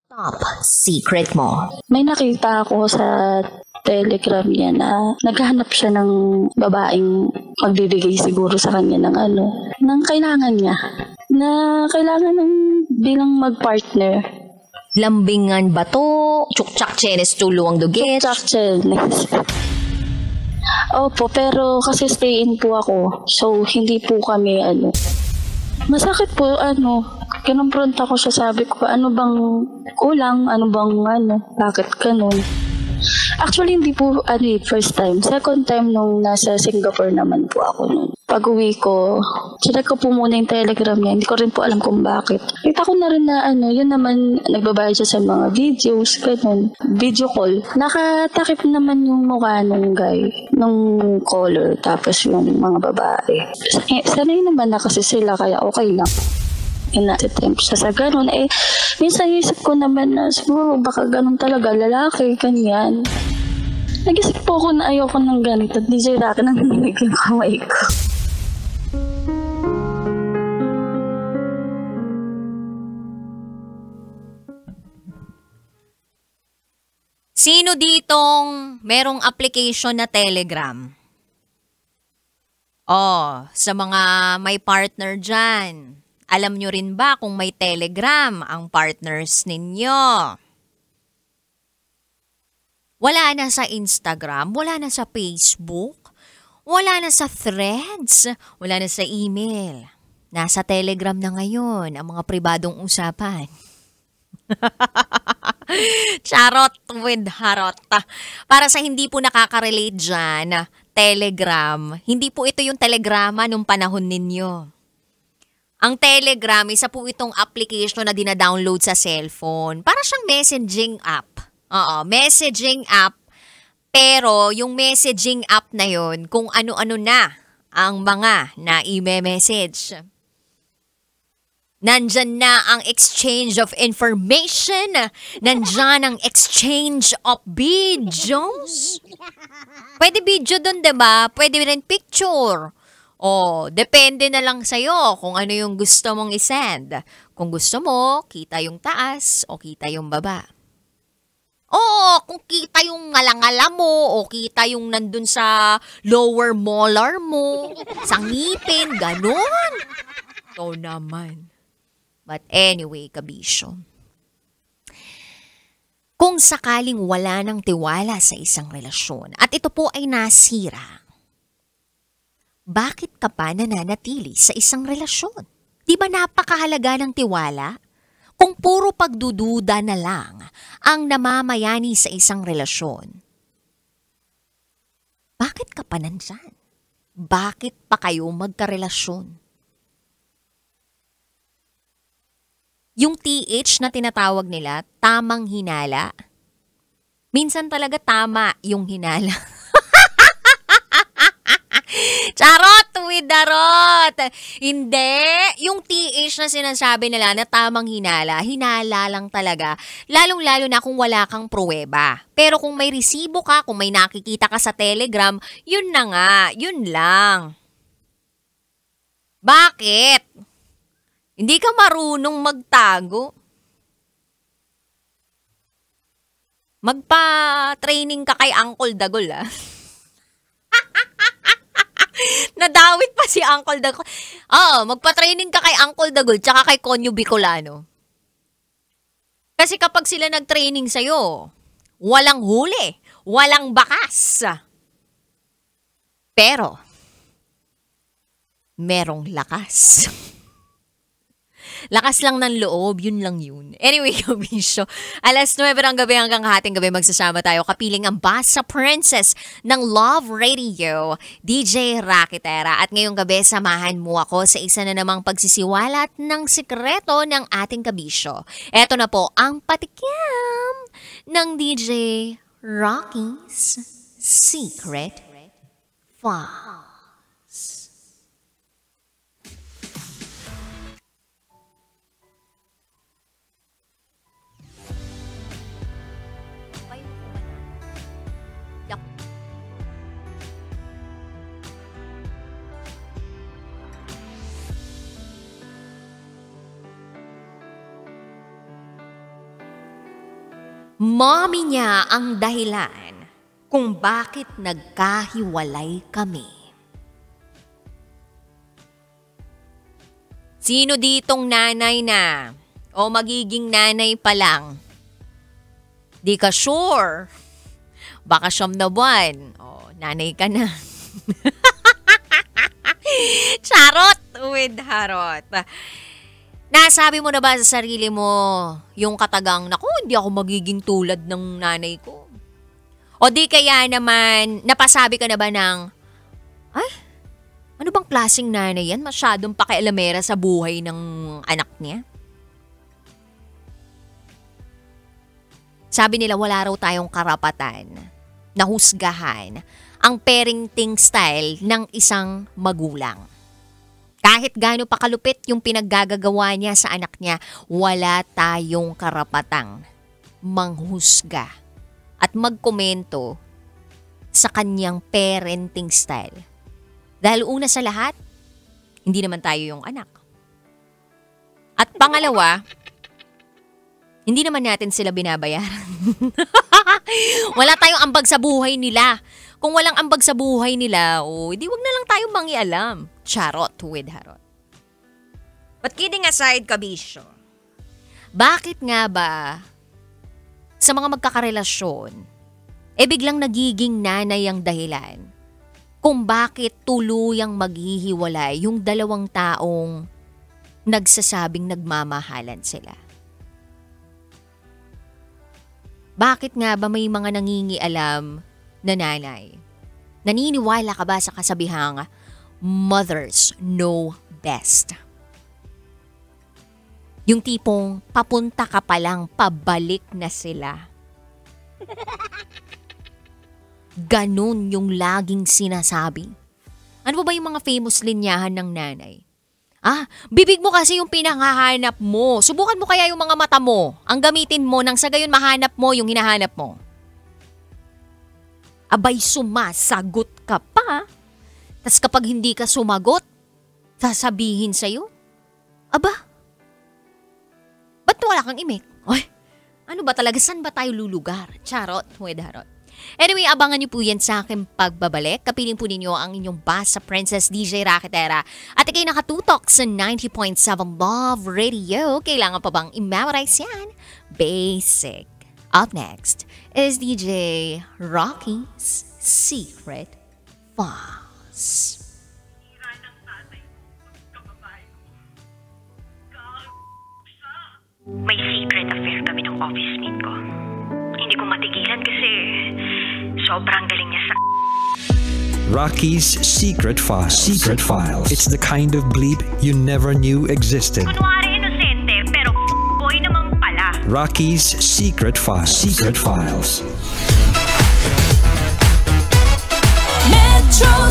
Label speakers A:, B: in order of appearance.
A: Top secret mo.
B: May nakita ako sa Telegram niya na naghahanap siya ng babaeng magbibigay siguro sa kanya ng kailangan niya. Na kailangan ng bilang mag-partner.
A: Lambingan ba to? Chukchak chenes tuluang dugit?
B: Chakchelnes. Opo, pero kasi stay-in po ako. So, hindi po kami Masakit po, kinonfront ako siya, sabi ko, ano bang kulang, bakit ganun? Actually, hindi po, first time. Second time nung nasa Singapore naman po ako nun. Pag-uwi ko, chinek ko po muna yung Telegram niya, hindi ko rin po alam kung bakit. Kita ko na rin na, yun naman, nagbabayad siya sa mga videos, ganun. Video call. Nakatakip naman yung mukha nung guy, nung caller, tapos yung mga babae. Sanay naman na kasi sila, kaya okay lang. Ina-attempt siya sa ganun. Minsan isip ko naman na siguro baka ganun talaga, lalaki, ganyan. Nag-isip po ako na ayoko ng ganito. DJ Rocky nang naninig yung kamay ko.
A: Sino ditong merong application na Telegram? Sa mga may partner dyan. Alam nyo rin ba kung may Telegram ang partners ninyo? Wala na sa Instagram, wala na sa Facebook, wala na sa Threads, wala na sa email. Nasa Telegram na ngayon ang mga pribadong usapan. Charot with harot. Para sa hindi po nakaka-relate dyan, Telegram, hindi po ito yung telegrama nung panahon ninyo. Ang Telegram, isa po itong application na dina-download sa cellphone. Para siyang messaging app. Messaging app. Pero yung messaging app na yon, kung ano-ano na ang mga na i-message. Nandyan na ang exchange of information. Nandyan ang exchange of videos. Pwede video dun, diba? Pwede rin picture. Depende na lang sa'yo kung ano yung gusto mong isend. Kung gusto mo, kita yung taas o kita yung baba. Kung kita yung ngalangala mo o kita yung nandun sa lower molar mo, sa ngipin, ganun. Ito naman. But anyway, kabisyo. Kung sakaling wala ng tiwala sa isang relasyon at ito po ay nasira, bakit ka pa nananatili sa isang relasyon? Di ba napakahalaga ng tiwala? Kung puro pagdududa na lang ang namamayani sa isang relasyon, bakit ka pa nandyan? Bakit pa kayo magkarelasyon? Yung TH na tinatawag nila, tamang hinala. Minsan talaga tama yung hinala. Charot with darot! Hindi. Yung TH na sinasabi nila na tamang hinala, hinala lang talaga. Lalong-lalo na kung wala kang pruweba. Pero kung may resibo ka, kung may nakikita ka sa Telegram, yun na nga, yun lang. Bakit? Hindi ka marunong magtago? Magpa-training ka kay Uncle Dagol, Nadawit pa si Uncle Dagol. Magpa-training ka kay Uncle Dagol tsaka kay Konyo Bicolano. Kasi kapag sila nag-training sa'yo, walang huli, walang bakas. Pero, merong lakas. Lakas lang ng loob, yun lang yun. Anyway, kabisyo, 9:00 ng gabi hanggang hating gabi magsasama tayo kapiling ang Basa Princess ng Love Radio, DJ Rakitera. At ngayong gabi, samahan mo ako sa isa na namang pagsisiwalat ng sikreto ng ating kabisyo. Eto na po ang patikim ng DJ Rocky's Secret Files. Mommy niya ang dahilan kung bakit nagkahiwalay kami. Sino ditong nanay na o magiging nanay pa lang? Di ka sure. Baka 9 na buwan. O, nanay ka na. Charot with harot. Nasabi mo na ba sa sarili mo yung katagang, naku, hindi ako magiging tulad ng nanay ko? O di kaya naman, napasabi ka na ba ng, ay, ano bang klaseng nanay yan? Masyadong pakialamera sa buhay ng anak niya? Sabi nila wala raw tayong karapatan na husgahan ang parenting style ng isang magulang. Kahit gaano pa kalupit yung pinaggagawa niya sa anak niya, wala tayong karapatang manghusga at magkomento sa kanyang parenting style. Dahil una sa lahat, hindi naman tayo yung anak. At pangalawa, hindi naman natin sila binabayaran. Wala tayong ambag sa buhay nila. Kung walang ambag sa buhay nila, di wag na lang tayong mangialam. Charot with harot. But kidding aside, kabisyo, bakit nga ba sa mga magkakarelasyon, biglang nagiging nanay ang dahilan kung bakit tuluyang maghihiwalay yung dalawang taong nagsasabing nagmamahalan sila? Bakit nga ba may mga nangingialam na nanay? Naniniwala ka ba sa kasabihang mothers know best? Yung tipong papunta ka pa lang, pabalik na sila. Ganun yung laging sinasabi. Ano ba yung mga famous linyahan ng nanay? Bibig mo kasi yung pinanghahanap mo. Subukan mo kaya yung mga mata mo. Ang gamitin mo nang sa gayon mahanap mo yung hinahanap mo. Abay, sumasagot ka pa. Tas kapag hindi ka sumagot, sasabihin sa'yo, aba, ba't wala kang imik? Ay, ano ba talaga? Saan ba tayo lulugar? Charot, with harot. Anyway, abangan niyo po yan sa aking pagbabalik. Kapiling po ninyo ang inyong Basta Princess DJ Raketera. At ikay nakatutok sa 90.7 Love Radio. Kailangan pa bang i-memorize yan? Basic. Up next is DJ Rocky's Secret Boss.
C: May secret affair kami ng office mate ko. Hindi ko matigilan kasi sobrang galing niya sa...
D: Rocky's Secret Files. Secret Files. It's the kind of bleep you never knew existed.
C: Kunwari inosente, pero boy naman pala.
D: Rocky's Secret Files. Secret Files.
E: Metro